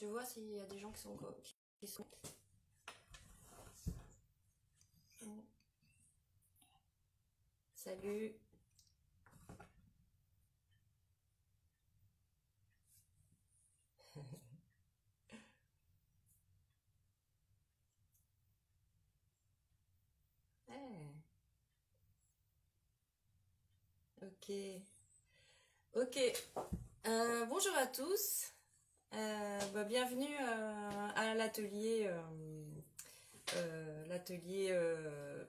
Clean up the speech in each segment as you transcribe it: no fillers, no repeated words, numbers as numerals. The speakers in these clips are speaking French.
Je vois s'il y a des gens qui sont... Salut. Hey. Ok. Ok. Bonjour à tous. Bienvenue à l'atelier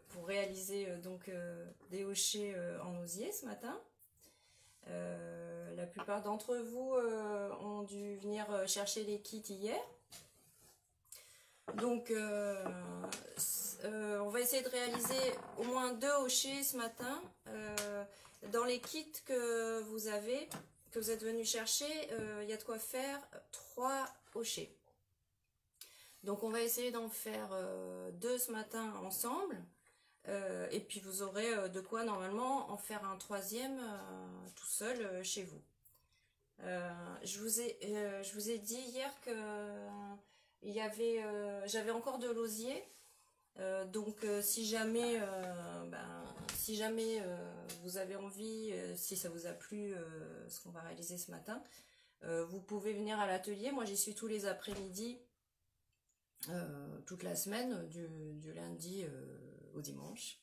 pour réaliser des hochets en osier ce matin. La plupart d'entre vous ont dû venir chercher les kits hier. Donc on va essayer de réaliser au moins 2 hochets ce matin. Dans les kits que vous êtes venus chercher, il y a de quoi faire 3 hochets. Donc on va essayer d'en faire 2 ce matin ensemble. Et puis vous aurez de quoi normalement en faire un 3e tout seul chez vous. Je vous ai dit hier que j'avais encore de l'osier. Donc si jamais vous avez envie, si ça vous a plu ce qu'on va réaliser ce matin, vous pouvez venir à l'atelier. Moi j'y suis tous les après-midi, toute la semaine, du lundi au dimanche.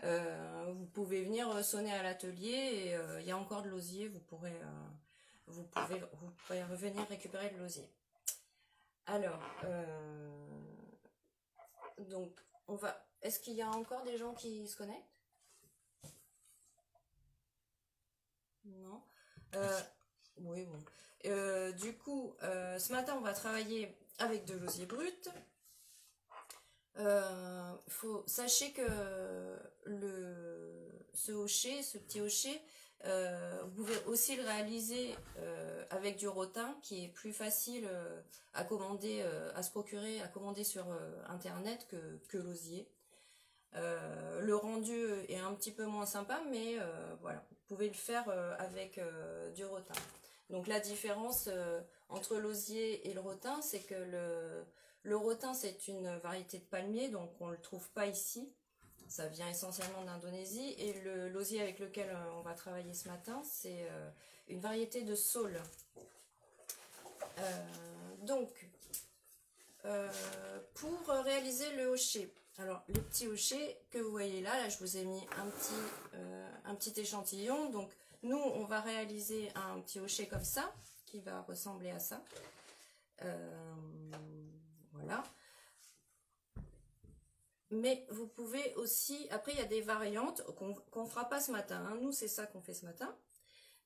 Vous pouvez venir sonner à l'atelier et il y a encore de l'osier, vous pourrez revenir récupérer de l'osier. Alors, donc, est-ce qu'il y a encore des gens qui se connectent? Non. Oui, bon. Du coup, ce matin, on va travailler avec de l'osier brut. Sachez que ce petit hochet, vous pouvez aussi le réaliser avec du rotin qui est plus facile à commander, à se procurer, à commander sur internet que l'osier. Le rendu est un petit peu moins sympa, mais voilà, vous pouvez le faire avec du rotin. Donc la différence entre l'osier et le rotin, c'est que le rotin, c'est une variété de palmier, donc on ne le trouve pas ici. Ça vient essentiellement d'Indonésie. Et l'osier avec lequel on va travailler ce matin, c'est une variété de saule. Pour réaliser le hochet, alors le petit hochet que vous voyez là, je vous ai mis un petit échantillon. Donc nous, on va réaliser un petit hochet comme ça, qui va ressembler à ça. Voilà. Mais vous pouvez aussi, après il y a des variantes qu'on fera pas ce matin, hein. Nous c'est ça qu'on fait ce matin,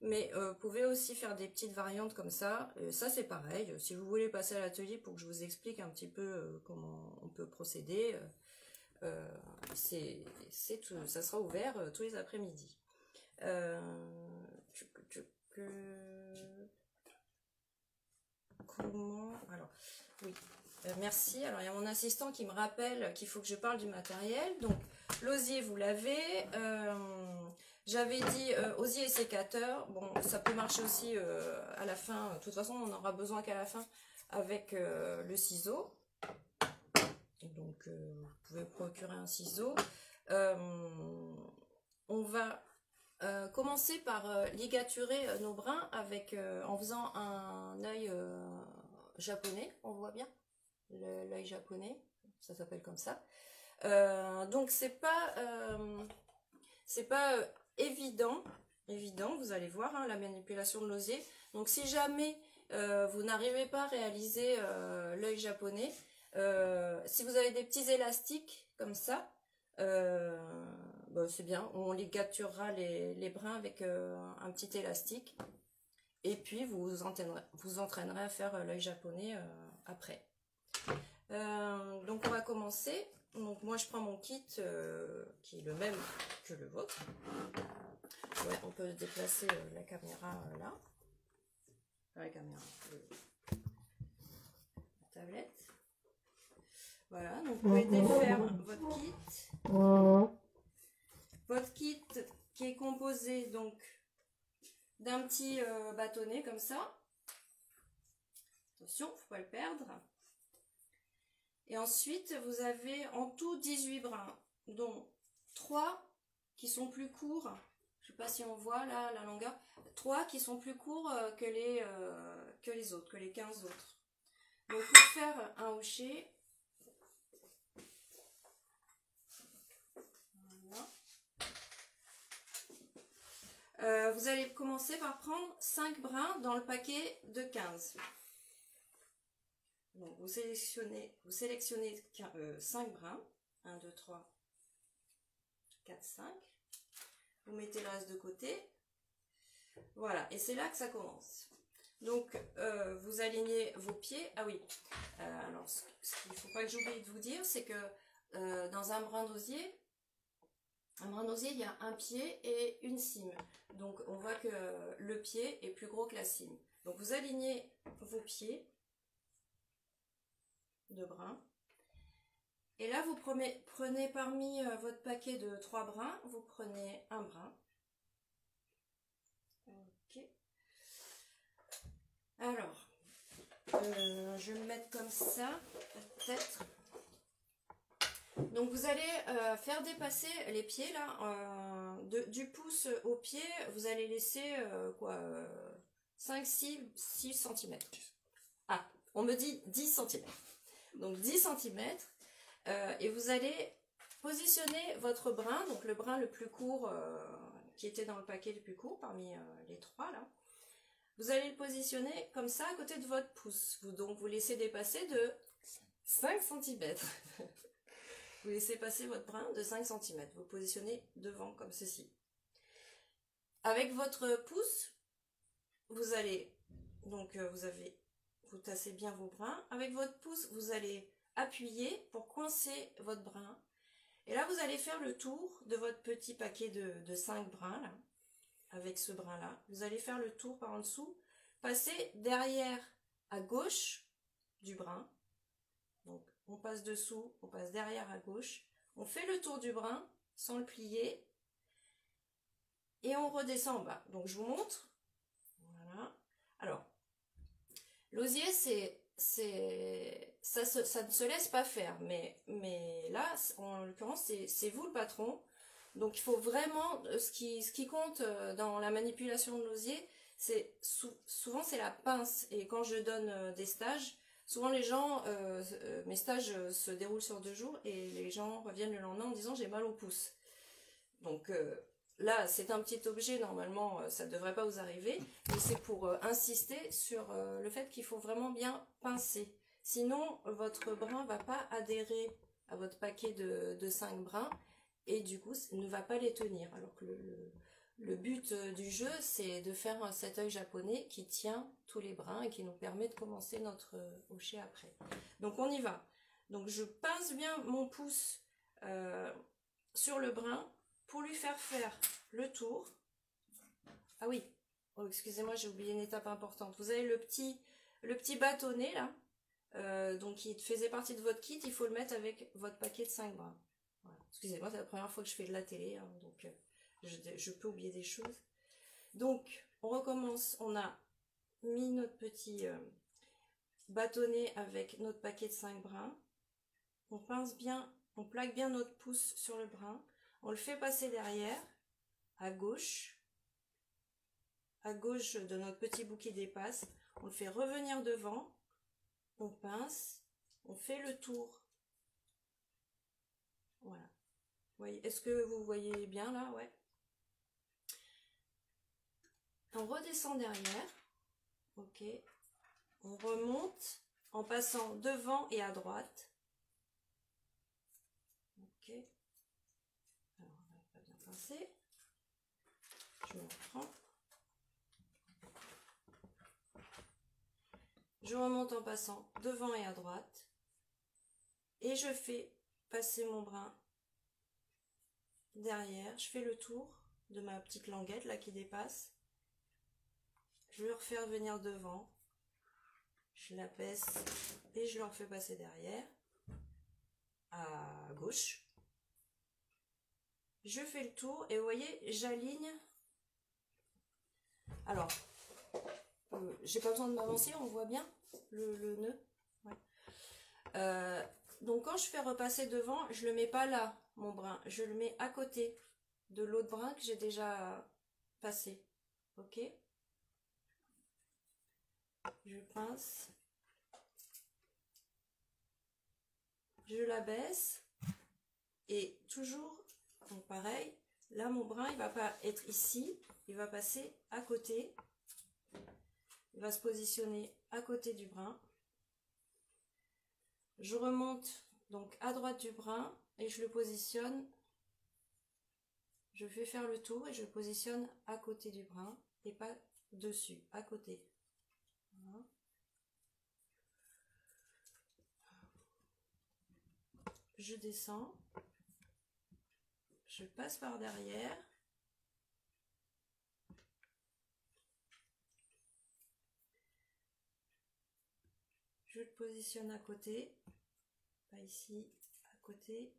mais vous pouvez aussi faire des petites variantes comme ça. Ça c'est pareil, si vous voulez passer à l'atelier pour que je vous explique un petit peu comment on peut procéder, ça sera ouvert tous les après-midi. Comment, alors oui. Merci. Alors il y a mon assistant qui me rappelle qu'il faut que je parle du matériel. Donc l'osier vous l'avez. J'avais dit osier et sécateur. Bon, ça peut marcher aussi à la fin. De toute façon, on n'aura besoin qu'à la fin avec le ciseau. Donc vous pouvez procurer un ciseau. On va commencer par ligaturer nos brins en faisant un œil japonais. On voit bien l'œil japonais, ça s'appelle comme ça. Donc c'est pas évident, vous allez voir hein, la manipulation de l'osier. Donc si jamais vous n'arrivez pas à réaliser l'œil japonais, si vous avez des petits élastiques comme ça, c'est bien, on ligaturera les brins avec un petit élastique et puis vous entraînerez à faire l'œil japonais après. Donc on va commencer. Donc moi je prends mon kit qui est le même que le vôtre. Ouais, on peut déplacer la caméra là. La caméra, la tablette. Voilà, donc vous pouvez défaire votre kit. Votre kit qui est composé donc d'un petit bâtonnet comme ça. Attention, faut pas le perdre. Et ensuite, vous avez en tout 18 brins, dont 3 qui sont plus courts. Je sais pas si on voit là la longueur. 3 qui sont plus courts que les autres, que les 15 autres. Donc pour faire un hochet, voilà. Vous allez commencer par prendre 5 brins dans le paquet de 15. Donc vous sélectionnez 5 brins. 1, 2, 3, 4, 5. Vous mettez le reste de côté. Voilà, et c'est là que ça commence. Donc, vous alignez vos pieds. Ah oui, alors ce qu'il ne faut pas que j'oublie de vous dire, c'est que dans un brin d'osier, il y a un pied et une cime. Donc, on voit que le pied est plus gros que la cime. Donc, vous alignez vos pieds de brins. Et là, vous prenez parmi votre paquet de 3 brins, vous prenez un brin. Ok. Alors, je vais me mettre comme ça, peut-être. Donc, vous allez faire dépasser les pieds, là, du pouce au pied, vous allez laisser, 5-6 cm. Ah, on me dit 10 cm. Donc, 10 cm. Et vous allez positionner votre brin, donc le brin le plus court, qui était dans le paquet le plus court, parmi les 3, là. Vous allez le positionner comme ça à côté de votre pouce. Donc vous laissez dépasser de 5 cm. Vous laissez passer votre brin de 5 cm. Vous positionnez devant comme ceci. Avec votre pouce, vous allez, donc vous tassez bien vos brins. Avec votre pouce, vous allez appuyer pour coincer votre brin. Et là, vous allez faire le tour de votre petit paquet de 5 brins, là. Avec ce brin là, vous allez faire le tour par en dessous, passer derrière à gauche du brin, donc on passe dessous, on passe derrière à gauche, on fait le tour du brin sans le plier et on redescend en bas. Donc je vous montre, voilà. Alors l'osier ça ne se laisse pas faire, mais là en l'occurrence c'est vous le patron. Donc il faut vraiment, ce qui compte dans la manipulation de l'osier, c'est souvent c'est la pince. Et quand je donne des stages, souvent les gens, mes stages se déroulent sur 2 jours et les gens reviennent le lendemain en disant j'ai mal au pouce. Donc là c'est un petit objet, normalement ça ne devrait pas vous arriver, mais c'est pour insister sur le fait qu'il faut vraiment bien pincer. Sinon votre brin ne va pas adhérer à votre paquet de 5 brins. Et du coup, ne va pas les tenir. Alors que le but du jeu, c'est de faire cet œil japonais qui tient tous les brins et qui nous permet de commencer notre hochet après. Donc on y va. Donc je pince bien mon pouce sur le brin pour lui faire le tour. Ah oui, oh, excusez-moi, j'ai oublié une étape importante. Vous avez le petit bâtonnet là, donc qui faisait partie de votre kit, il faut le mettre avec votre paquet de 5 brins. Voilà. Excusez-moi, c'est la première fois que je fais de la télé, hein, donc je peux oublier des choses. Donc, on recommence. On a mis notre petit bâtonnet avec notre paquet de 5 brins. On pince bien, on plaque bien notre pouce sur le brin. On le fait passer derrière, à gauche de notre petit bout qui dépasse. On le fait revenir devant. On pince, on fait le tour. Voilà. Est-ce que vous voyez bien là? Ouais. On redescend derrière. Ok. On remonte en passant devant et à droite. Ok. Alors, on va pas bien pincer. Je me reprends. Je remonte en passant devant et à droite. Et je fais passer mon brin derrière. Je fais le tour de ma petite languette là qui dépasse. Je le refais revenir devant. Je la baisse et je le refais passer derrière. À gauche. Je fais le tour et vous voyez, j'aligne. Alors, j'ai pas besoin de m'avancer, on voit bien. le nœud. Ouais. Donc quand je fais repasser devant, je le mets pas là, mon brin. Je le mets à côté de l'autre brin que j'ai déjà passé. Ok? Je pince. Je la baisse. Et toujours, donc pareil, là mon brin il va pas être ici, il va passer à côté. Il va se positionner à côté du brin. Je remonte donc à droite du brin et je le positionne. Je fais faire le tour et je le positionne à côté du brin et pas dessus, à côté. Voilà. Je descends. Je passe par derrière. Je le positionne à côté. Pas ici, à côté.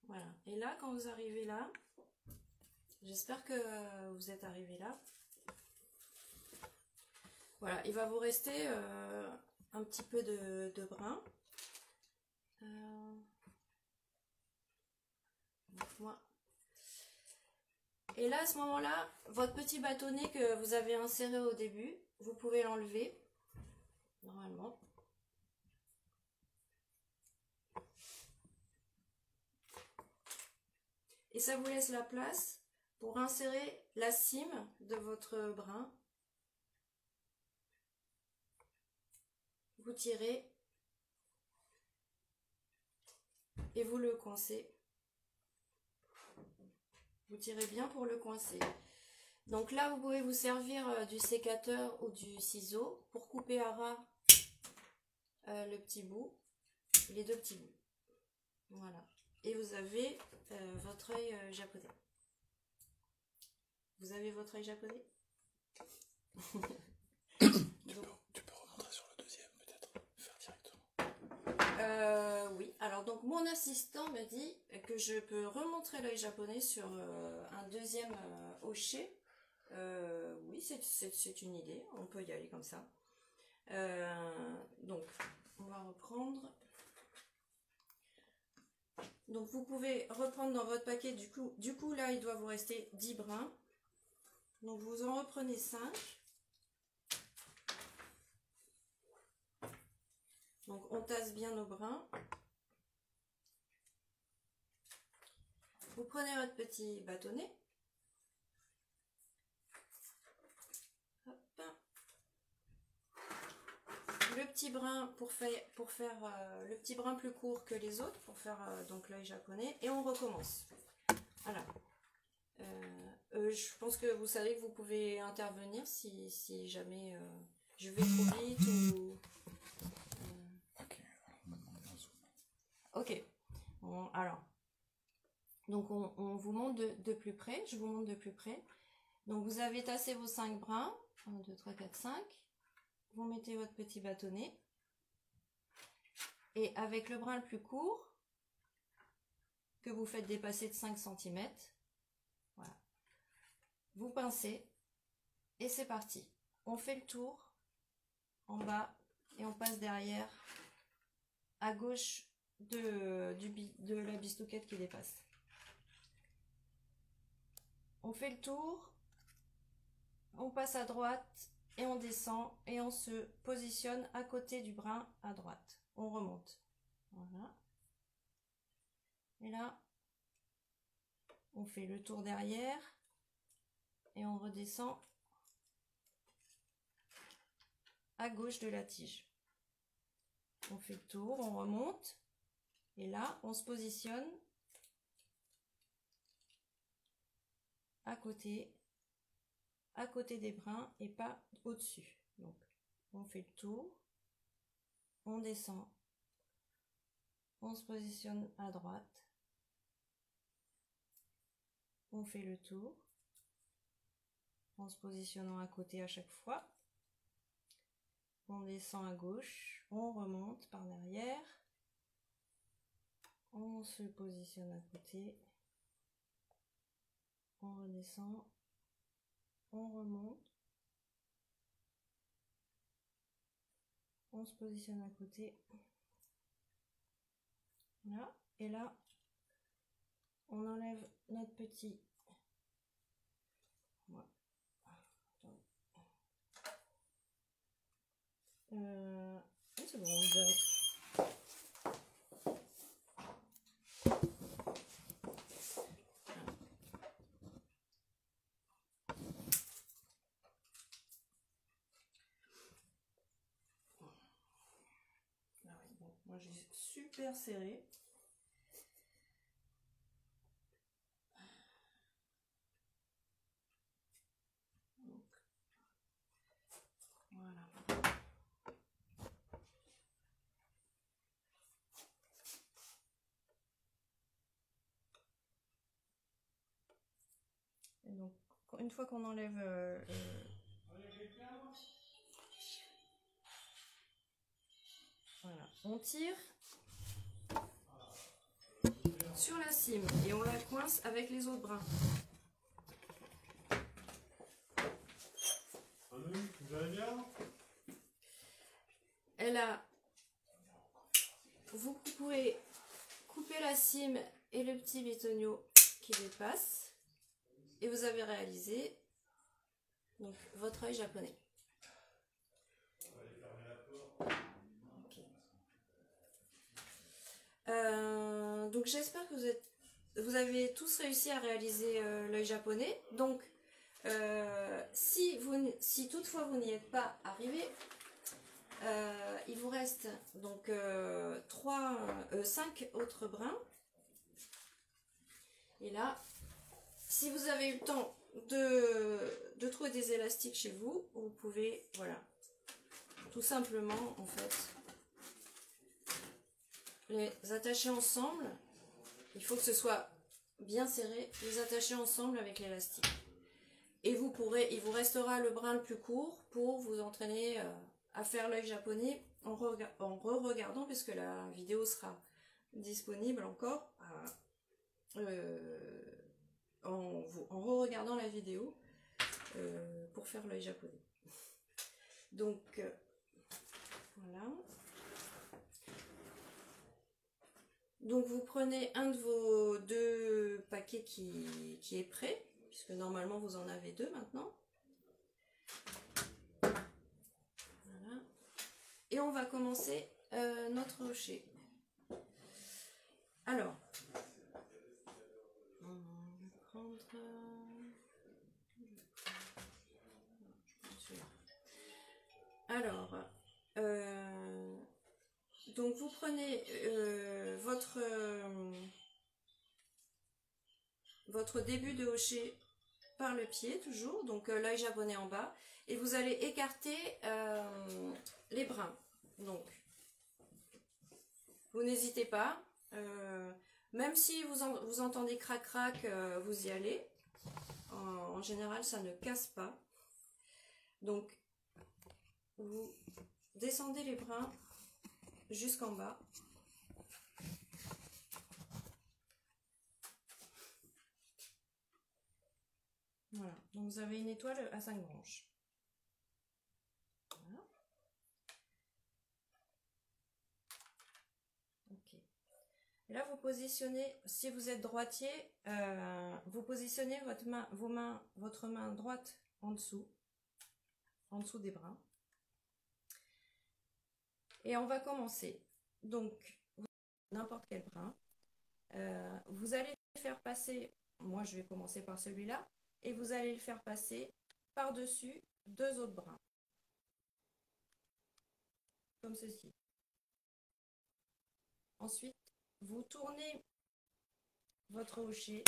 Voilà. Et là, quand vous arrivez là, j'espère que vous êtes arrivé là. Voilà, il va vous rester un petit peu de brin. Moi. Et là, à ce moment-là, votre petit bâtonnet que vous avez inséré au début, vous pouvez l'enlever, normalement. Et ça vous laisse la place pour insérer la cime de votre brin. Vous tirez et vous le coincez. Vous tirez bien pour le coincer. Donc là, vous pouvez vous servir du sécateur ou du ciseau pour couper à ras le petit bout, les deux petits bouts. Voilà. Et vous avez votre œil japonais. Vous avez votre œil japonais? Tu peux remontrer sur le deuxième, peut-être, faire directement. Oui, alors donc mon assistant me dit que je peux remontrer l'œil japonais sur un deuxième hochet. Oui, c'est une idée, on peut y aller comme ça. Donc, on va reprendre. Donc vous pouvez reprendre dans votre paquet, du coup là il doit vous rester 10 brins. Donc vous en reprenez 5. Donc on tasse bien nos brins. Vous prenez votre petit bâtonnet. Hop. Le petit brin pour faire le petit brin plus court que les autres pour faire donc l'œil japonais et on recommence. Voilà. Je pense que vous savez que vous pouvez intervenir si jamais je vais trop vite ou. Ok, alors on m'a demandé un zoom. Ok. Bon, alors. Donc on vous montre de plus près. Je vous montre de plus près. Donc vous avez tassé vos 5 brins. 1, 2, 3, 4, 5. Vous mettez votre petit bâtonnet. Et avec le brin le plus court, que vous faites dépasser de 5 cm, voilà. Vous pincez et c'est parti. On fait le tour en bas et on passe derrière à gauche de la bistouquette qui dépasse. On fait le tour, on passe à droite et on descend et on se positionne à côté du brin à droite. On remonte. Voilà. Et là, on fait le tour derrière et on redescend à gauche de la tige. On fait le tour, on remonte et là, on se positionne à côté des brins et pas au-dessus. Donc, on fait le tour, on descend, on se positionne à droite, on fait le tour, en se positionnant à côté à chaque fois, on descend à gauche, on remonte par derrière, On se positionne à côté. On redescend. On remonte. On se positionne à côté. Voilà. Et là, on enlève notre petit. Voilà. C'est bon, moi j'ai super serré. Donc, voilà. Et donc, une fois qu'on enlève voilà, on tire sur la cime et on la coince avec les autres brins. Vous allez bien? Elle a... Vous pouvez couper la cime et le petit bitonio qui dépasse et vous avez réalisé donc votre œil japonais. Okay. Donc j'espère que vous avez tous réussi à réaliser l'œil japonais. Donc si toutefois vous n'y êtes pas arrivé, il vous reste donc 5 autres brins. Et là, si vous avez eu le temps de trouver des élastiques chez vous, vous pouvez, voilà, tout simplement, en fait, les attacher ensemble. Il faut que ce soit bien serré, les attacher ensemble avec l'élastique. Et il vous restera le brin le plus court pour vous entraîner à faire l'œil japonais en re-regardant, puisque la vidéo sera disponible encore en re-regardant la vidéo pour faire l'œil japonais. Donc voilà. Donc vous prenez un de vos 2 paquets qui est prêt, puisque normalement vous en avez 2 maintenant. Voilà. Et on va commencer notre rocher. Alors, on va prendre celui-là. Alors, donc vous prenez votre début de hocher par le pied toujours, donc l'œil japonais en bas, et vous allez écarter les brins. Donc, vous n'hésitez pas, même si vous entendez crac-crac, vous y allez. En général, ça ne casse pas. Donc, vous descendez les brins jusqu'en bas. Voilà, donc vous avez une étoile à 5 branches. Voilà. Ok. Et là, vous positionnez, si vous êtes droitier, vous positionnez votre main droite en dessous des bras. Et on va commencer. Donc, n'importe quel brin. Vous allez faire passer, moi je vais commencer par celui-là, et vous allez le faire passer par-dessus 2 autres brins. Comme ceci. Ensuite, vous tournez votre hocher.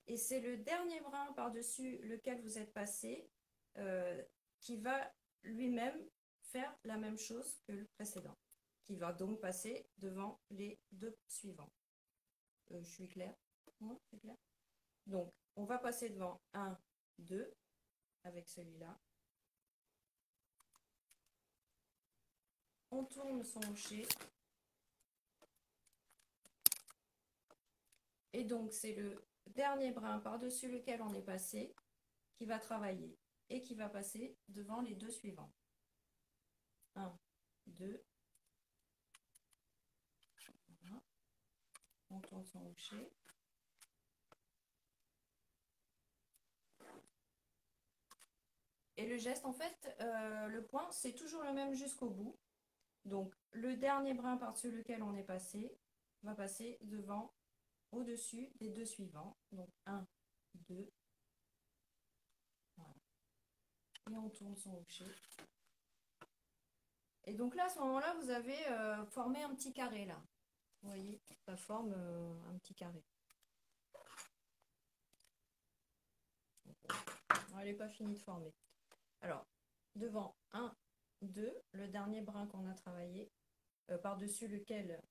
Et c'est le dernier brin par-dessus lequel vous êtes passé qui va lui-même faire la même chose que le précédent, qui va donc passer devant les 2 suivants. Je suis claire? Ouais, c'est clair. Donc, on va passer devant 1, 2, avec celui-là. On tourne son hocher. Et donc, c'est le dernier brin par-dessus lequel on est passé qui va travailler et qui va passer devant les deux suivants. 1, 2. Voilà. On tourne son hocher. Et le geste, en fait, le point, c'est toujours le même jusqu'au bout. Donc, le dernier brin par-dessus lequel on est passé va passer devant, au-dessus des deux suivants. Donc, 1, 2. Voilà. Et on tourne son hocher. Et donc là, à ce moment-là, vous avez formé un petit carré, là. Vous voyez, ça forme un petit carré. Elle n'est pas finie de former. Alors, devant 1, 2, le dernier brin qu'on a travaillé, par-dessus lequel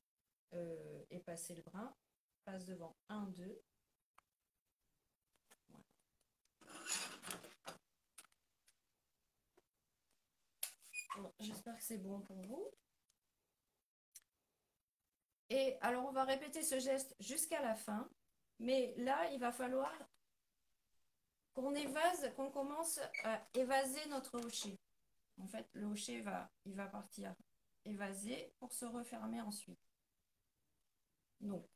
est passé le brin, passe devant 1, 2. Voilà. Bon, j'espère que c'est bon pour vous. Et alors, on va répéter ce geste jusqu'à la fin. Mais là, il va falloir qu'on évase, qu'on commence à évaser notre hocher. En fait, le hocher il va partir évasé pour se refermer ensuite. Donc,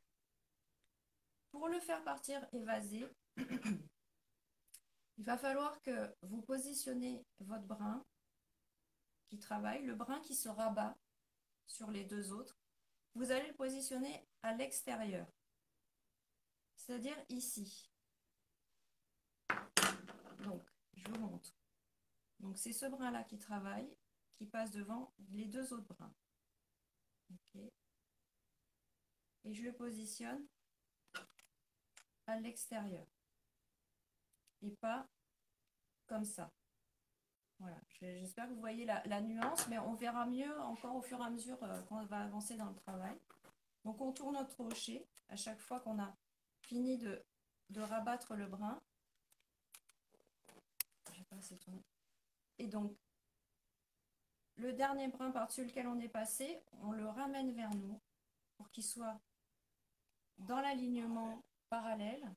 pour le faire partir évasé, il va falloir que vous positionnez votre brin qui travaille, le brin qui se rabat sur les deux autres. Vous allez le positionner à l'extérieur, c'est-à-dire ici. Donc, je vous montre. Donc, c'est ce brin-là qui travaille, qui passe devant les deux autres brins. Okay. Et je le positionne à l'extérieur. Et pas comme ça. Voilà, j'espère que vous voyez la nuance, mais on verra mieux encore au fur et à mesure qu'on va avancer dans le travail. Donc on tourne notre hocher à chaque fois qu'on a fini de rabattre le brin. Et donc, le dernier brin par-dessus lequel on est passé, on le ramène vers nous pour qu'il soit dans l'alignement parallèle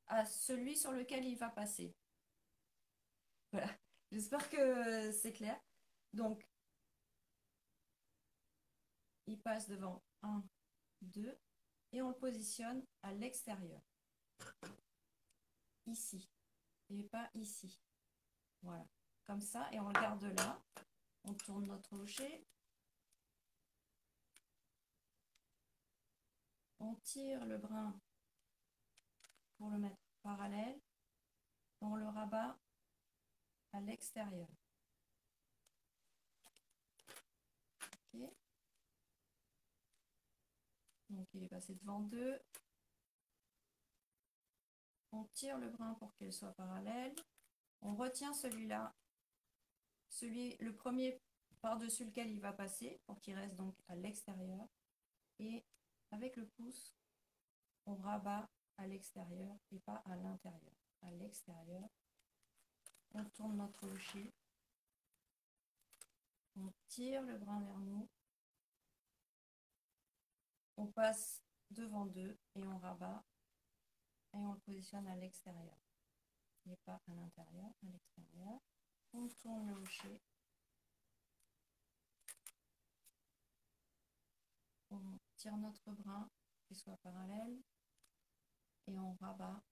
à celui sur lequel il va passer. Voilà, j'espère que c'est clair. Donc, il passe devant 1, 2, et on le positionne à l'extérieur. Ici, et pas ici. Voilà, comme ça, et on le garde là. On tourne notre hocher. On tire le brin pour le mettre parallèle. On le rabat à l'extérieur. Okay. Donc il est passé devant deux. On tire le brin pour qu'il soit parallèle. On retient celui-là, le premier par-dessus lequel il va passer, pour qu'il reste donc à l'extérieur. Et avec le pouce, on rabat à l'extérieur et pas à l'intérieur. À l'extérieur. On tourne notre hocher. On tire le brin vers nous. On passe devant deux et on rabat et on le positionne à l'extérieur. Et pas à l'intérieur, à l'extérieur. On tourne le hocher. On tire notre brin qui soit parallèle et on rabat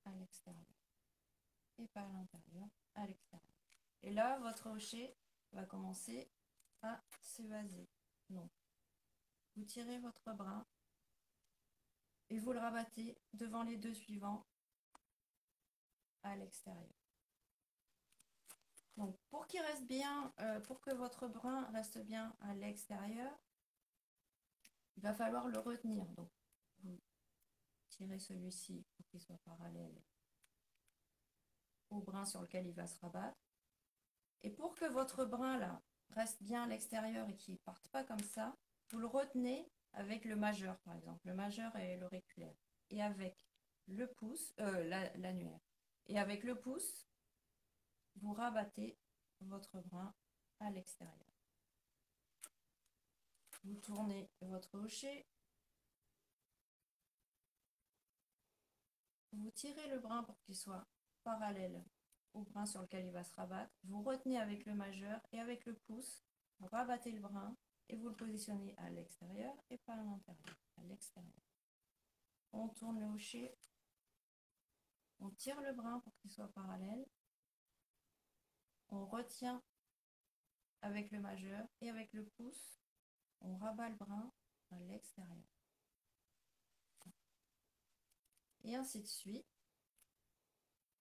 à l'extérieur. Et pas à l'intérieur, à l'extérieur. Et là, votre hocher va commencer à s'évaser. Donc, vous tirez votre brin et vous le rabattez devant les deux suivants à l'extérieur. Donc, pour qu'il reste bien, pour que votre brin reste bien à l'extérieur, il va falloir le retenir. Donc, vous tirez celui-ci pour qu'il soit parallèle au brin sur lequel il va se rabattre. Et pour que votre brin là reste bien à l'extérieur et qu'il ne parte pas comme ça, vous le retenez avec le majeur, par exemple, le majeur et l'auriculaire. Et avec le pouce, l'annuaire. Et avec le pouce, vous rabattez votre brin à l'extérieur. Vous tournez votre hochet. Vous tirez le brin pour qu'il soit parallèle au brin sur lequel il va se rabattre. Vous retenez avec le majeur et avec le pouce, vous rabattez le brin et vous le positionnez à l'extérieur et pas à l'intérieur, à l'extérieur. On tourne le hochet, on tire le brin pour qu'il soit parallèle, on retient avec le majeur et avec le pouce, on rabat le brin à l'extérieur. Et ainsi de suite.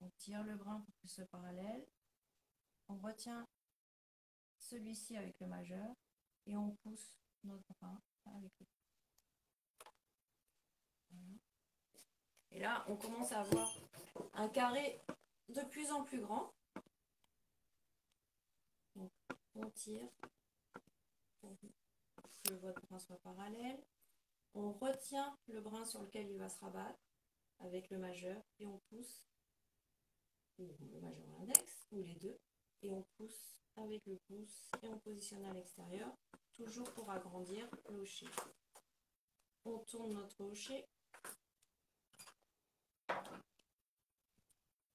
On tire le brin pour qu'il soit parallèle, on retient celui-ci avec le majeur et on pousse notre brin avec le pouce. Voilà. Et là, on commence à avoir un carré de plus en plus grand. Donc, on tire pour que votre brin soit parallèle. On retient le brin sur lequel il va se rabattre avec le majeur et on pousse, ou le majeur ou l'index, ou les deux, et on pousse avec le pouce et on positionne à l'extérieur, toujours pour agrandir le hochet. On tourne notre hochet,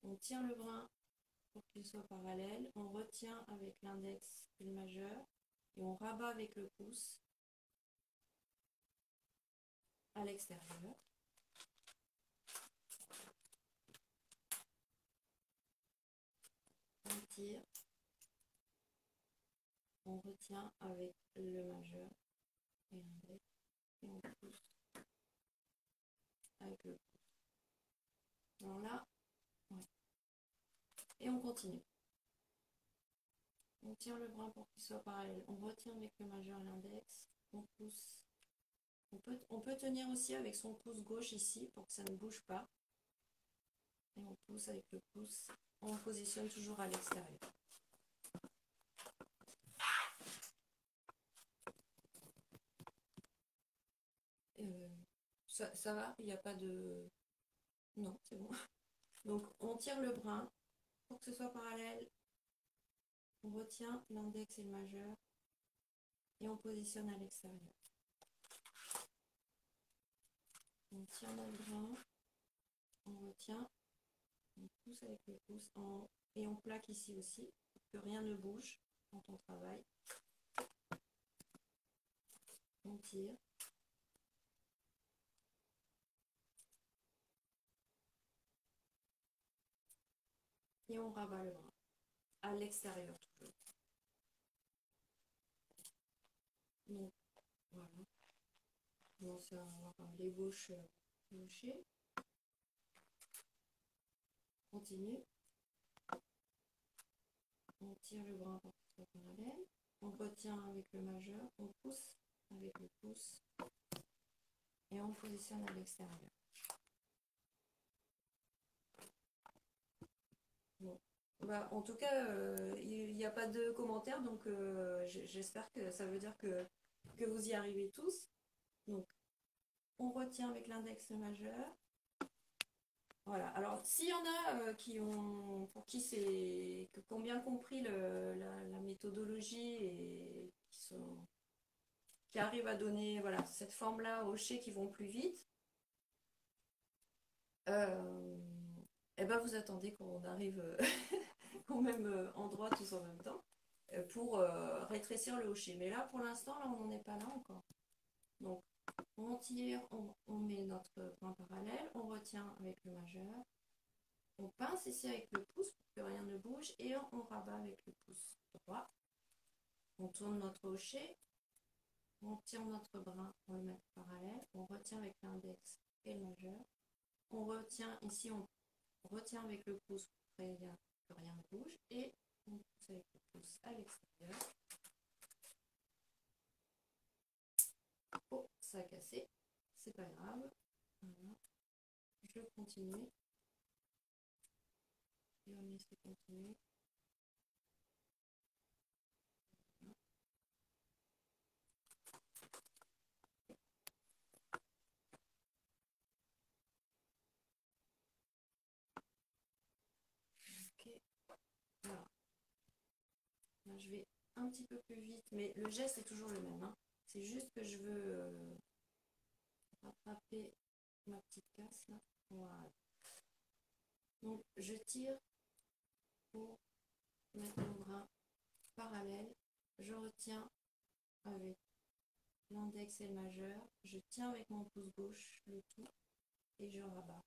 on tire le brin pour qu'il soit parallèle, on retient avec l'index et le majeur et on rabat avec le pouce à l'extérieur. On tire, on retient avec le majeur et l'index et on pousse avec le pouce. Alors là, ouais. Et on continue. On tire le brin pour qu'il soit parallèle. On retient avec le majeur et l'index. On pousse. On peut tenir aussi avec son pouce gauche ici pour que ça ne bouge pas. Et on pousse avec le pouce. On positionne toujours à l'extérieur. Ça va? Il n'y a pas de... Non, c'est bon. Donc on tire le brin pour que ce soit parallèle. On retient l'index et le majeur. Et on positionne à l'extérieur. On tire notre brin. On retient. On pousse avec le pouce et on plaque ici aussi pour que rien ne bouge quand on travaille. On tire. Et on rabat le bras à l'extérieur toujours. Donc voilà. On va avoir l'ébauche du hochet. Continue. On tire le bras pour qu'il soit parallèle. On retient avec le majeur. On pousse avec le pouce. Et on positionne à l'extérieur. Bon. Bah, en tout cas, il n'y a pas de commentaires, donc j'espère que ça veut dire que vous y arrivez tous. Donc, on retient avec l'index le majeur. Voilà. Alors, s'il y en a pour qui qui ont bien compris la méthodologie et qui arrivent à donner voilà, cette forme-là aux hochets qui vont plus vite, et ben vous attendez qu'on arrive au même endroit tous en même temps pour rétrécir le hochet. Mais là, pour l'instant, là, on n'en est pas là encore. Donc, on tire, on met notre brin parallèle, on retient avec le majeur, on pince ici avec le pouce pour que rien ne bouge et on rabat avec le pouce droit. On tourne notre hochet, on tire notre brin pour le mettre parallèle, on retient avec l'index et le majeur. On retient ici, on retient avec le pouce pour que rien ne bouge et on pousse avec le pouce à l'extérieur. Oh, ça a cassé, c'est pas grave. Voilà. Je continue. Et on laisse continuer. Voilà. Ok. Voilà. je vais un petit peu plus vite, mais le geste est toujours le même. Hein. C'est juste que je veux rattraper ma petite casse là. Voilà. Donc je tire pour mettre mon bras parallèle. Je retiens avec l'index et le majeur. Je tiens avec mon pouce gauche le tout et je rabats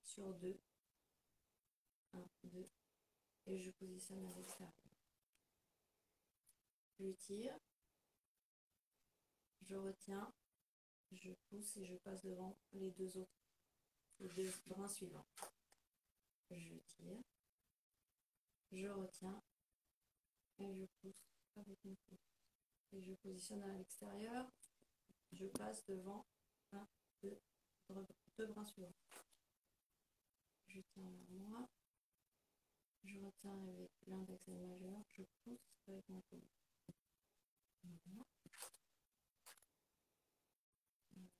sur 2. 1, 2. Et je positionne à l'extérieur. Je tire. Je retiens. Je pousse et je passe devant les deux brins suivants. Je tire. Je retiens. Et je pousse avec mon pouce. Et je positionne à l'extérieur. Je passe devant 1, 2, deux brins suivants. Je tiens vers moi. Je retiens avec l'index et le majeur. Je pousse avec mon pouce. Voilà.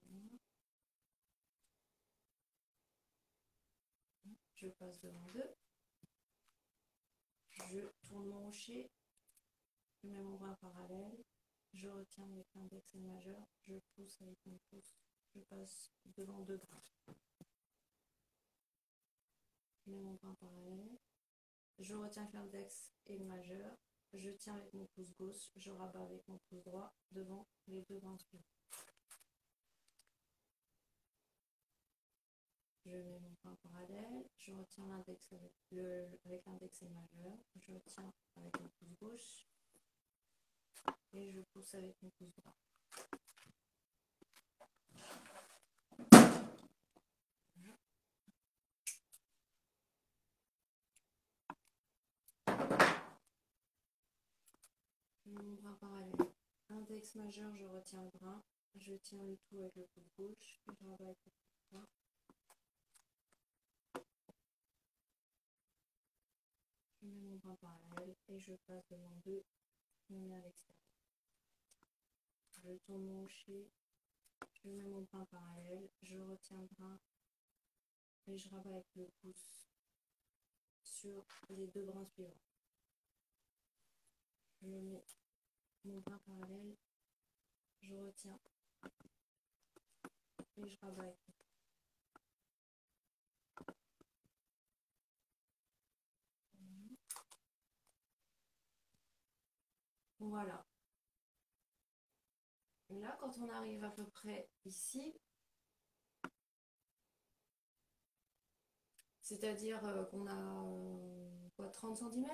Voilà. Je passe devant 2. Je tourne mon rocher. Je mets mon bras parallèle. Je retiens avec l'index et le majeur. Je pousse avec mon pouce. Je passe devant 2 bras. Je mets mon bras parallèle. Je retiens avec l'index et le majeur. Je tiens avec mon pouce gauche. Je rabats avec mon pouce droit devant les 2 bras suivants. Je mets mon bras parallèle. Je retiens l'index avec l'index et le majeur. Je tiens avec mon pouce gauche. Et je pousse avec mon pouce droit. Mon bras parallèle. Index majeur, je retiens le bras. Je tiens le tout avec le pouce gauche. Je rabats avec le pouce droit. Je mets mon bras parallèle et je passe devant 2. Je me mets à l'extérieur. Je tourne mon rocher. Je mets mon bras parallèle. Je retiens le bras. Et je rabats avec le pouce sur les 2 brins suivants. Je mets mon bras parallèle. Je retiens. Et je rabats avec le pouce. Voilà. Et là, quand on arrive à peu près ici, c'est-à-dire qu'on a 30 cm,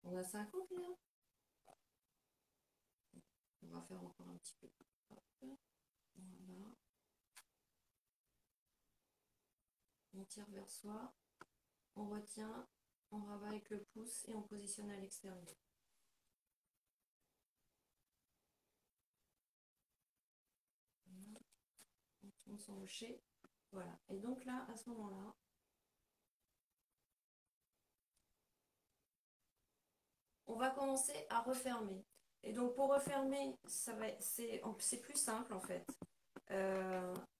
on a 50 là. On va faire encore un petit peu. Hop. Voilà. On tire vers soi, on retient, on rabat avec le pouce et on positionne à l'extérieur. Voilà. On tourne son rocher. Voilà. Et donc là, à ce moment-là, on va commencer à refermer. Et donc pour refermer, c'est plus simple en fait.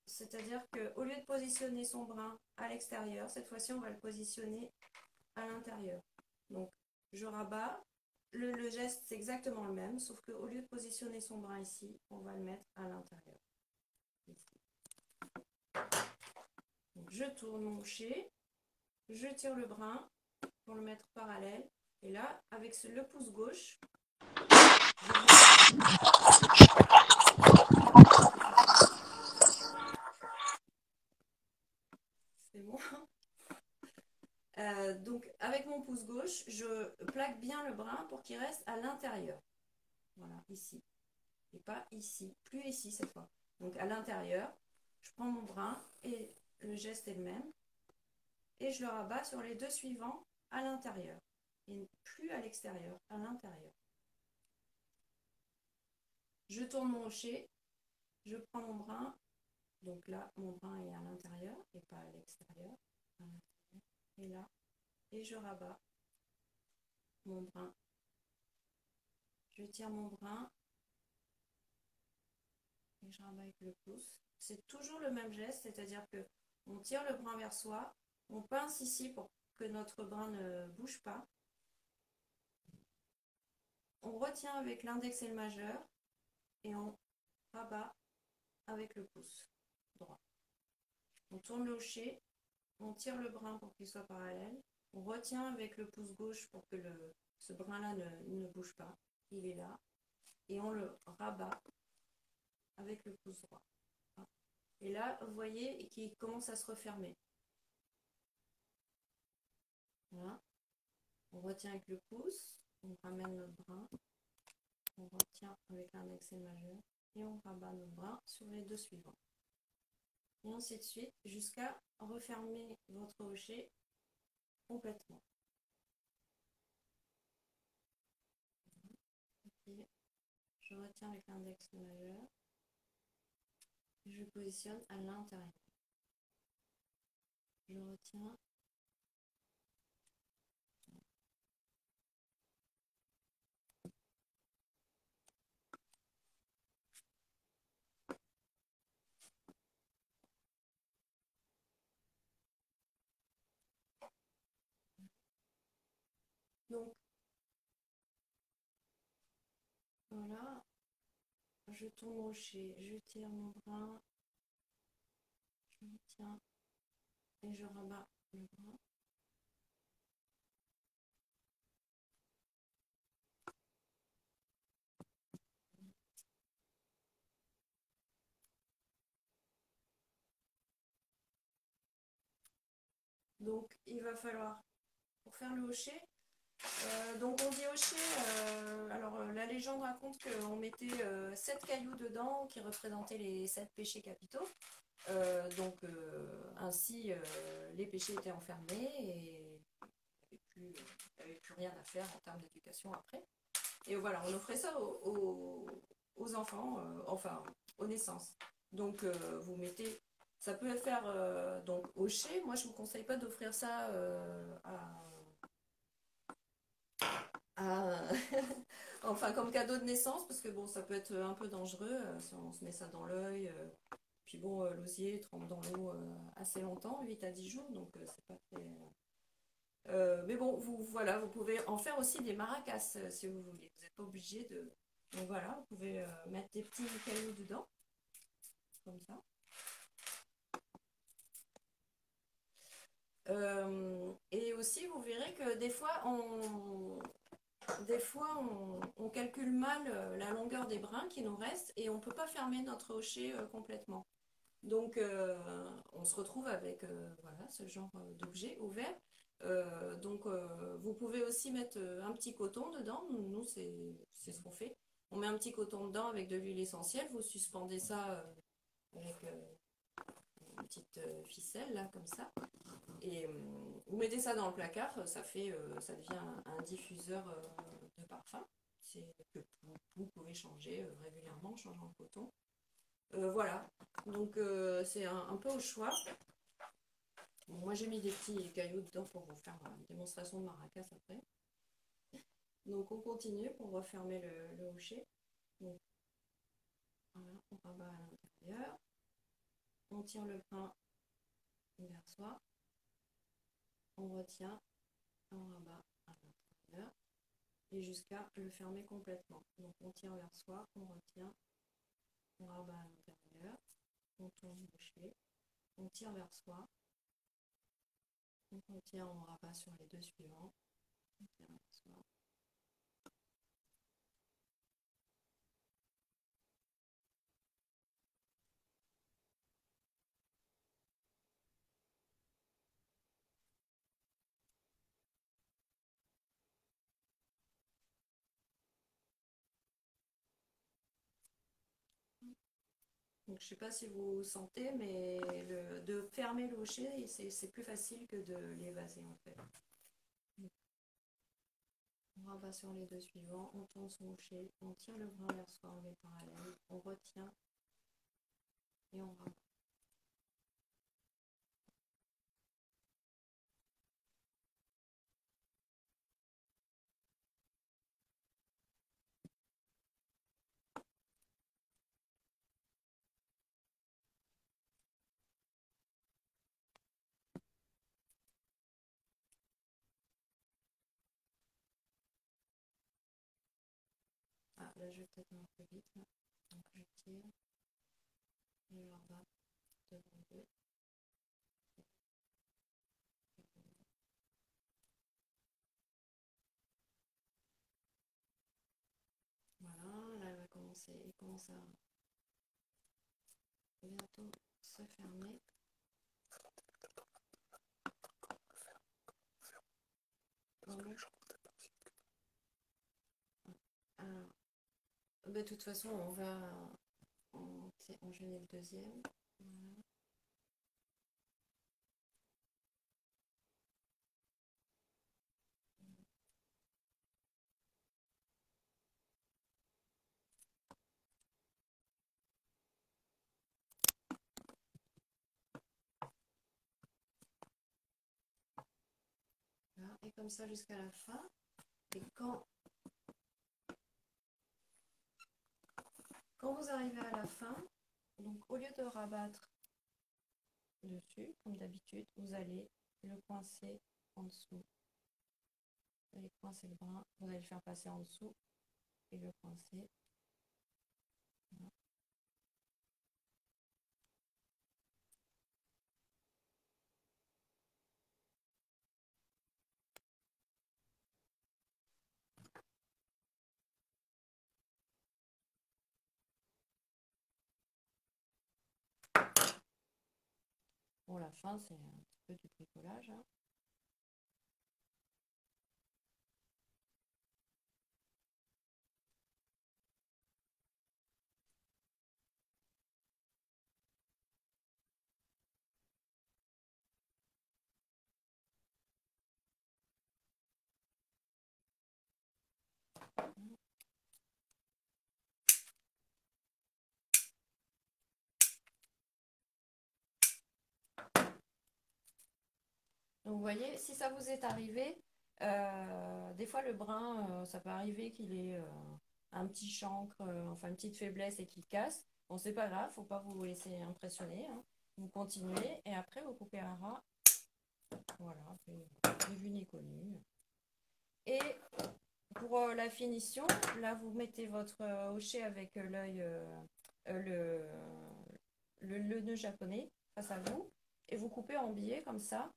C'est-à-dire qu'au lieu de positionner son brin à l'extérieur, cette fois-ci on va le positionner à l'intérieur. Donc je rabats, le geste c'est exactement le même, sauf qu'au lieu de positionner son brin ici, on va le mettre à l'intérieur. Je tourne mon rocher, je tire le brin pour le mettre parallèle, et là avec le pouce gauche, c'est bon. Donc avec mon pouce gauche, je plaque bien le brin pour qu'il reste à l'intérieur. Voilà, ici. Et pas ici, plus ici cette fois. Donc à l'intérieur, je prends mon brin et le geste est le même. Et je le rabats sur les 2 suivants à l'intérieur. Et plus à l'extérieur, à l'intérieur. Je tourne mon rocher, je prends mon brin. Donc là, mon brin est à l'intérieur et pas à l'extérieur. Et là, et je rabats mon brin. Je tire mon brin et je rabats avec le pouce. C'est toujours le même geste, c'est-à-dire que on tire le brin vers soi, on pince ici pour que notre brin ne bouge pas. on retient avec l'index et le majeur et on rabat avec le pouce droit. On tourne le hochet, on tire le brin pour qu'il soit parallèle, on retient avec le pouce gauche pour que ce brin-là ne bouge pas, il est là, et on le rabat avec le pouce droit. Et là, vous voyez qu'il commence à se refermer. Voilà. On retient avec le pouce, on ramène notre brin, on retient avec l'index et le majeur, et on rabat notre brin sur les deux suivants. Et ainsi de suite, jusqu'à refermer votre hochet complètement. Et je retiens avec l'index et le majeur, et je positionne à l'intérieur. Je retiens. Donc, voilà, je tourne mon hochet, je tire mon brin, je retiens et je rabats le brin. Donc, il va falloir, pour faire le hochet, donc on dit hochet, alors la légende raconte qu'on mettait 7 cailloux dedans qui représentaient les 7 péchés capitaux. Donc ainsi les péchés étaient enfermés et il n'y avait plus rien à faire en termes d'éducation après. Et voilà, on offrait ça aux enfants, enfin aux naissances. Donc vous mettez, ça peut faire donc hochet. Moi je vous conseille pas d'offrir ça à enfin comme cadeau de naissance parce que bon ça peut être un peu dangereux si on se met ça dans l'œil. Puis bon, l'osier trempe dans l'eau assez longtemps, 8 à 10 jours, donc c'est pas très. Mais bon, voilà, vous pouvez en faire aussi des maracas si vous voulez. Vous n'êtes pas obligé de. Donc voilà, vous pouvez mettre des petits cailloux dedans, comme ça. Et aussi, vous verrez que des fois, on calcule mal la longueur des brins qui nous restent et on ne peut pas fermer notre hochet complètement. Donc, on se retrouve avec voilà, ce genre d'objet ouvert. Donc, vous pouvez aussi mettre un petit coton dedans. Nous, c'est ce qu'on fait. On met un petit coton dedans avec de l'huile essentielle. Vous suspendez ça avec une petite ficelle, là, comme ça. Et vous mettez ça dans le placard. Ça devient un diffuseur de parfum. C'est que vous pouvez changer régulièrement en changeant le coton. Voilà, donc c'est un peu au choix. Bon, moi j'ai mis des petits cailloux dedans pour vous faire une démonstration de maracas après. Donc on continue pour refermer le hochet. Donc voilà, on rabat à l'intérieur. On tire le brin vers soi. On retient, on rabat à l'intérieur. Et jusqu'à le fermer complètement. Donc on tire vers soi, on retient, on rabat à l'intérieur. On tourne le hochet. On tire vers soi. On retient, on rabat sur les deux suivants. On tire vers soi. Donc, je ne sais pas si vous sentez, mais de fermer le hochet, c'est plus facile que de l'évaser en fait. On rabat sur les deux suivants, on tourne son hochet, on tire le brin vers soi en les parallèles, on retient et on rabat. là, je vais peut-être un peu vite. Là. Donc, je tire. Je leur bats devant deux. Voilà, là, elle va commencer. Il commence à bientôt se fermer. Alors, de toute façon, on va enchaîner le deuxième. Voilà. Voilà. Et comme ça jusqu'à la fin. Et quand vous arrivez à la fin, donc au lieu de rabattre dessus, comme d'habitude, vous allez le coincer en dessous. Vous allez coincer le brin, vous allez le faire passer en dessous et le coincer. Voilà. Bon, la fin, c'est un petit peu du bricolage. Hein. Donc, vous voyez, si ça vous est arrivé, des fois le brin, ça peut arriver qu'il ait un petit chancre, enfin une petite faiblesse et qu'il casse. Bon, c'est pas grave, faut pas vous laisser impressionner. Hein. Vous continuez et après vous coupez un ras. Voilà, ni vu ni connu. Et pour la finition, là vous mettez votre hochet avec l'œil, le nœud japonais face à vous et vous coupez en billets comme ça.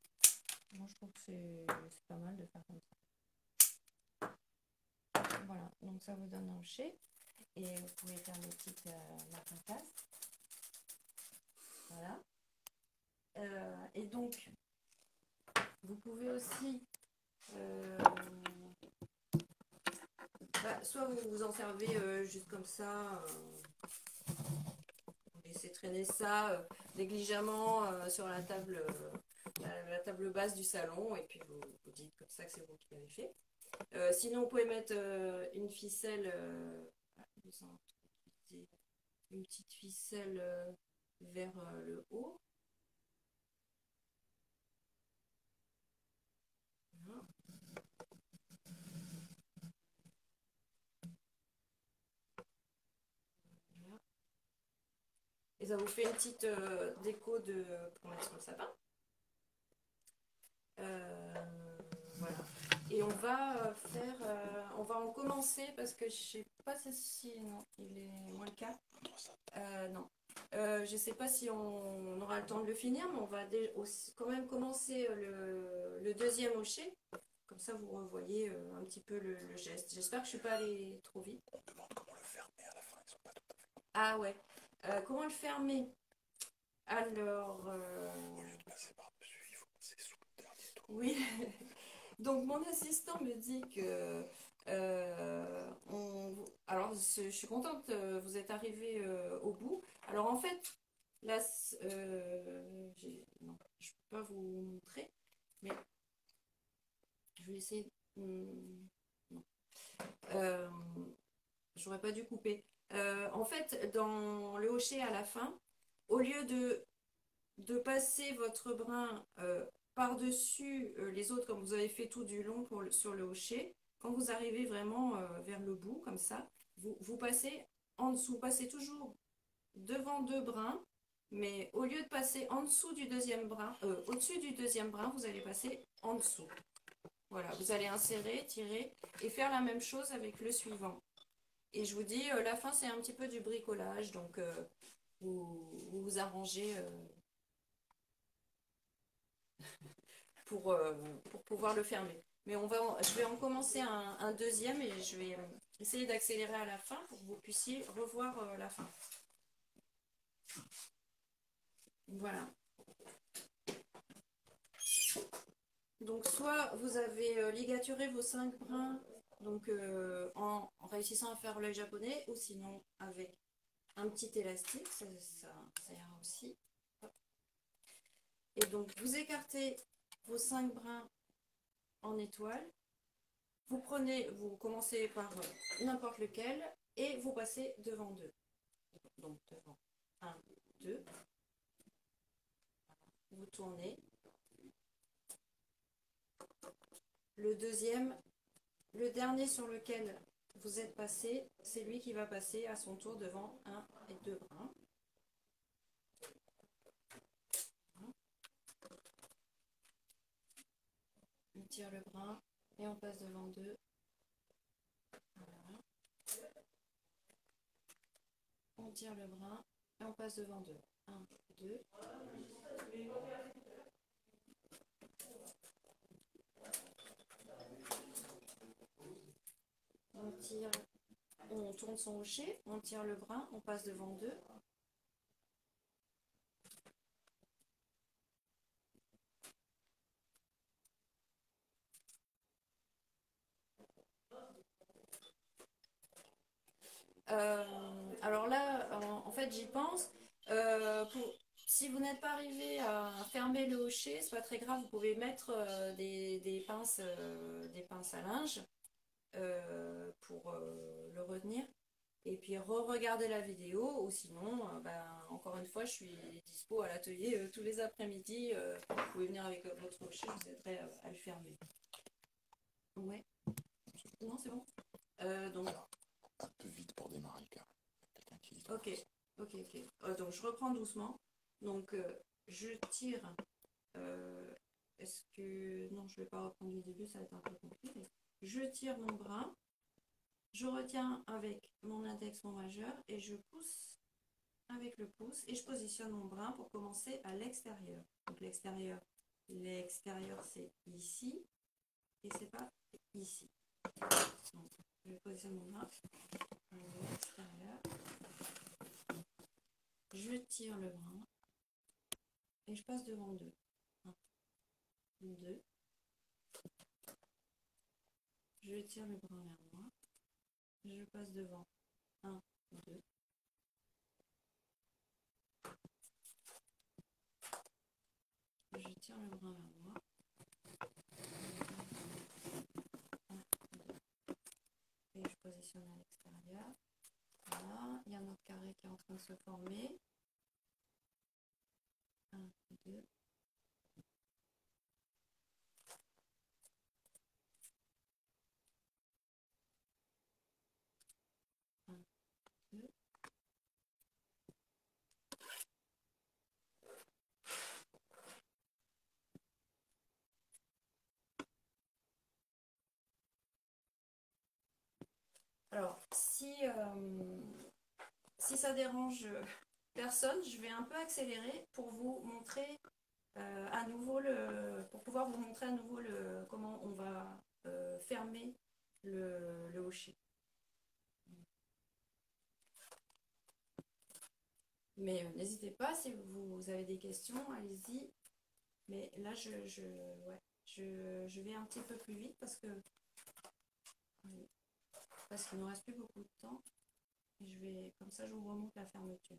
Moi, je trouve que c'est pas mal de faire comme ça. Voilà, donc ça vous donne un hochet. Et vous pouvez faire des petites marques à casse. Voilà. Et donc, vous pouvez aussi, soit vous vous en servez juste comme ça, vous laissez traîner ça négligemment sur la table, la table basse du salon, et puis vous dites comme ça que c'est vous qui l'avez fait. Sinon, vous pouvez mettre une ficelle, une petite ficelle vers le haut. Voilà. Voilà. Et ça vous fait une petite déco pour mettre sur le sapin. Voilà. Et on va on va en commencer parce que je sais pas si non, il est moins le cas. Non. Je sais pas si on aura le temps de le finir, mais on va quand même commencer le deuxième hochet. Comme ça, vous revoyez un petit peu le geste. J'espère que je suis pas allée trop vite. On demande comment le fermer à la fin, ils sont pas tout à fait. Ah ouais. Comment le fermer? Alors. Au lieu de passer par-dessus, il faut passer sous le dernier tour. Oui. Donc mon assistant me dit que alors je suis contente, vous êtes arrivé au bout. Alors en fait, là, non, je peux pas vous montrer, mais je vais essayer. Non, euh, j'aurais pas dû couper. En fait, dans le hochet à la fin, au lieu de passer votre brin par-dessus les autres, comme vous avez fait tout du long sur le hochet, quand vous arrivez vraiment vers le bout, comme ça, vous passez en dessous, vous passez toujours devant deux brins, mais au lieu de passer en dessous du deuxième brin, au-dessus du deuxième brin, vous allez passer en dessous. Voilà, vous allez insérer, tirer et faire la même chose avec le suivant. Et je vous dis, la fin, c'est un petit peu du bricolage, donc vous vous arrangez pour, euh, pour pouvoir le fermer. Mais je vais en commencer un deuxième et je vais essayer d'accélérer à la fin pour que vous puissiez revoir la fin. Voilà. Donc soit vous avez ligaturé vos 5 brins donc, en réussissant à faire l'œil japonais, ou sinon avec un petit élastique, ça ira aussi. Hop. Et donc vous écartez vos 5 brins en étoile. Vous commencez par n'importe lequel et vous passez devant deux. Donc devant un, deux. Vous tournez. Le deuxième, le dernier sur lequel vous êtes passé, c'est lui qui va passer à son tour devant un et deux brins. On tire le brin et on passe devant deux. Voilà. On tire le brin et on passe devant deux. Un, deux. On tire, on tourne son hocher, on tire le brin, on passe devant deux. Alors là, en fait, j'y pense. Si vous n'êtes pas arrivé à fermer le hocher, c'est pas très grave. Vous pouvez mettre des pinces à linge pour le retenir. Et puis re-regarder la vidéo. Ou sinon, encore une fois, je suis dispo à l'atelier tous les après-midi. Vous pouvez venir avec votre hocher, je vous aiderai à le fermer. Ouais. Non, c'est bon. Donc, un peu vite pour démarrer, car quelqu'un qui... Ok, ok. Donc je reprends doucement. Donc je tire. Est-ce que... Non, je ne vais pas reprendre du début, ça va être un peu compliqué. Je tire mon bras. Je retiens avec mon index, mon majeur, et je pousse avec le pouce. Et je positionne mon bras pour commencer à l'extérieur. Donc l'extérieur, c'est ici. Et c'est pas ici. Donc je positionne mon bras à l'extérieur. Je tire le bras et je passe devant deux. 1, 2. Je tire le bras vers moi. Je passe devant. 1, 2. Je tire le bras vers moi. 1, 2. Et je positionne à l'extérieur. Voilà. Il y a notre carré qui est en train de se former. 1, 2. Alors, si ça dérange personne, je vais un peu accélérer pour vous montrer à nouveau pour pouvoir vous montrer à nouveau comment on va fermer le hocher. Mais n'hésitez pas, si vous avez des questions, allez-y. Mais là, ouais, je vais un petit peu plus vite parce qu'il ne nous reste plus beaucoup de temps. Et comme ça, je vous remonte la fermeture.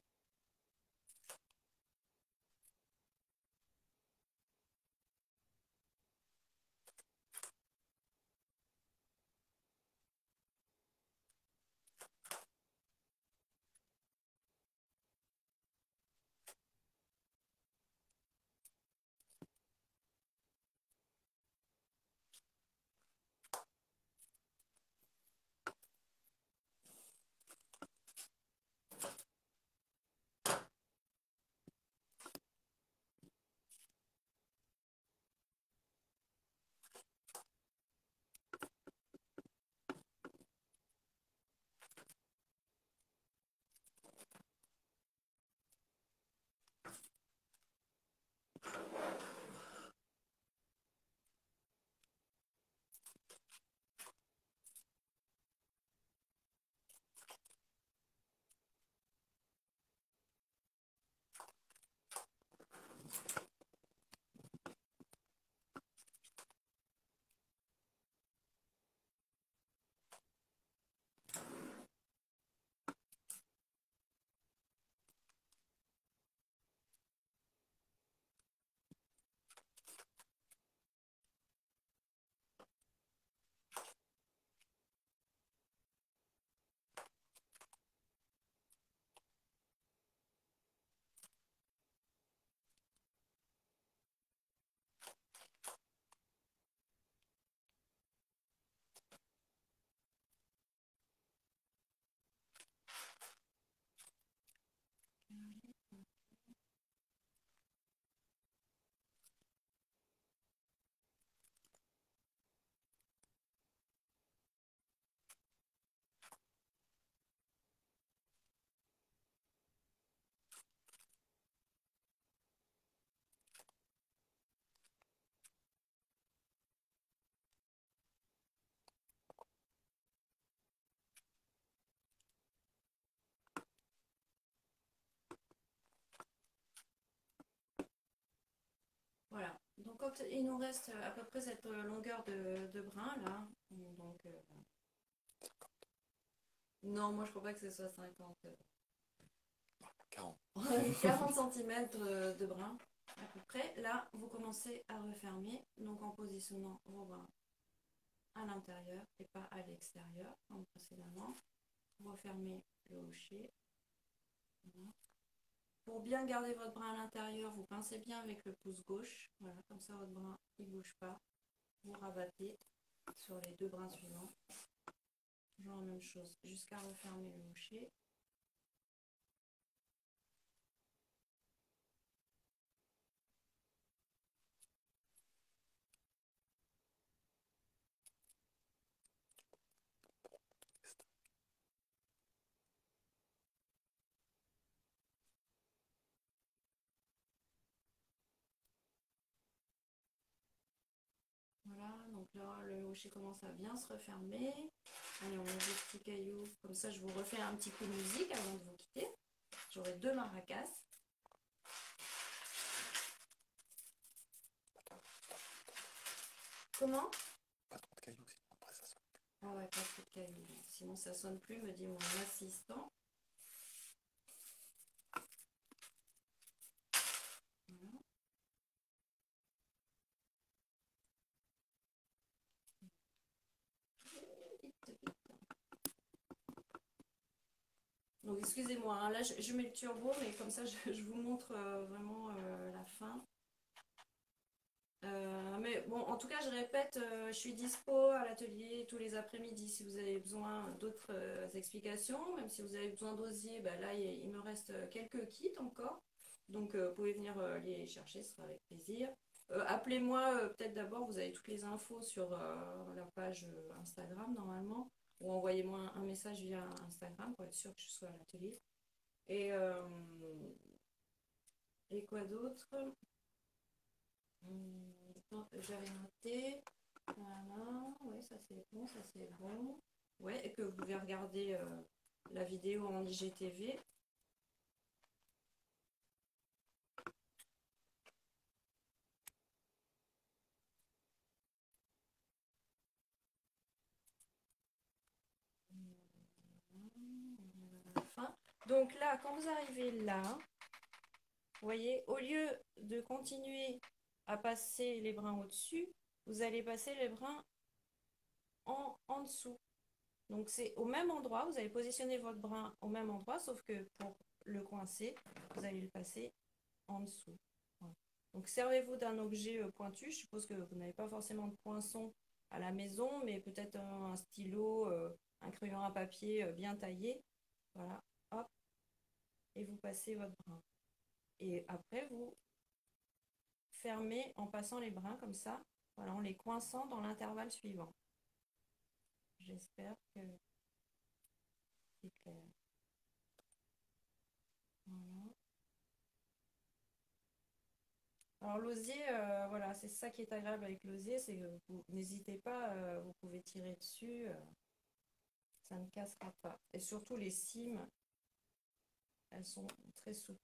il nous reste à peu près cette longueur de brin là, donc non, moi je crois pas que ce soit 50. 40. 40 cm de brin à peu près. Là, vous commencez à refermer, donc en positionnant vos brins à l'intérieur et pas à l'extérieur, comme précédemment. Vous refermez le hocher. Voilà. Pour bien garder votre brin à l'intérieur, vous pincez bien avec le pouce gauche. Voilà, comme ça votre brin il ne bouge pas. Vous rabattez sur les deux brins suivants. Toujours la même chose, jusqu'à refermer le hocher. Voilà, donc là, le hocher commence à bien se refermer. Allez, on met des petits cailloux. Comme ça, je vous refais un petit coup de musique avant de vous quitter. J'aurai 2 maracas. Comment? Pas trop de cailloux, sinon après ça sonne. Ah ouais, pas trop de cailloux. Sinon, ça sonne plus, me dit mon assistant. Voilà. Donc, excusez-moi, hein, là, je mets le turbo, mais comme ça, je vous montre vraiment la fin. Mais bon, en tout cas, je répète, je suis dispo à l'atelier tous les après-midi si vous avez besoin d'autres explications. Même si vous avez besoin d'osier, bah là, il me reste quelques kits encore. Donc, vous pouvez venir les chercher, ce sera avec plaisir. Appelez-moi peut-être d'abord, vous avez toutes les infos sur la page Instagram normalement. Ou envoyez-moi un message via Instagram pour être sûr que je sois à l'atelier. Et quoi d'autre? J'avais noté. Voilà, ouais, ça c'est bon, ça c'est bon. Ouais, et que vous pouvez regarder la vidéo en IGTV. Fin. Donc là, quand vous arrivez là, vous voyez, au lieu de continuer à passer les brins au-dessus, vous allez passer les brins en dessous. Donc c'est au même endroit, vous allez positionner votre brin au même endroit, sauf que pour le coincer, vous allez le passer en dessous. Voilà. Donc servez-vous d'un objet pointu. Je suppose que vous n'avez pas forcément de poinçon à la maison, mais peut-être un stylo, un crayon à papier bien taillé. Voilà, hop, et vous passez votre brin. Et après, vous fermez en passant les brins comme ça, voilà, en les coinçant dans l'intervalle suivant. J'espère que c'est clair. Voilà. Alors l'osier, voilà, c'est ça qui est agréable avec l'osier, c'est que vous n'hésitez pas, vous pouvez tirer dessus, ça ne cassera pas. Et surtout les cimes, elles sont très souples.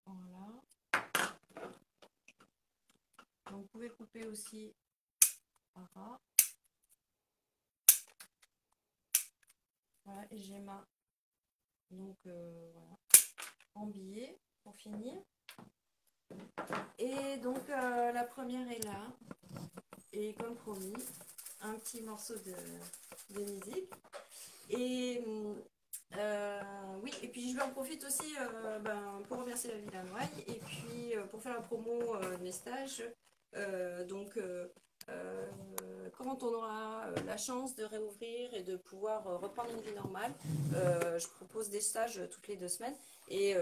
Voilà. Donc vous pouvez couper aussi à ras. Voilà, et j'ai ma donc voilà, en billet pour finir. Et donc la première est là. Et comme promis, un petit morceau de musique. Et oui, et puis je lui en profite aussi pour remercier la Villa Noailles et puis pour faire la promo de mes stages. Donc, quand on aura la chance de réouvrir et de pouvoir reprendre une vie normale, je propose des stages toutes les 2 semaines. Et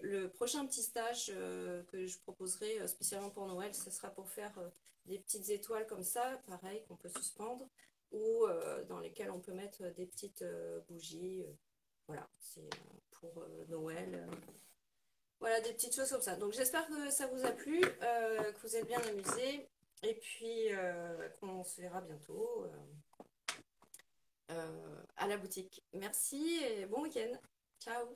le prochain petit stage que je proposerai spécialement pour Noël, ce sera pour faire des petites étoiles comme ça, pareil, qu'on peut suspendre, ou dans lesquelles on peut mettre des petites bougies. Voilà, c'est pour Noël. Voilà, des petites choses comme ça. Donc j'espère que ça vous a plu, que vous êtes bien amusés. Et puis qu'on se verra bientôt à la boutique. Merci et bon week-end. Ciao.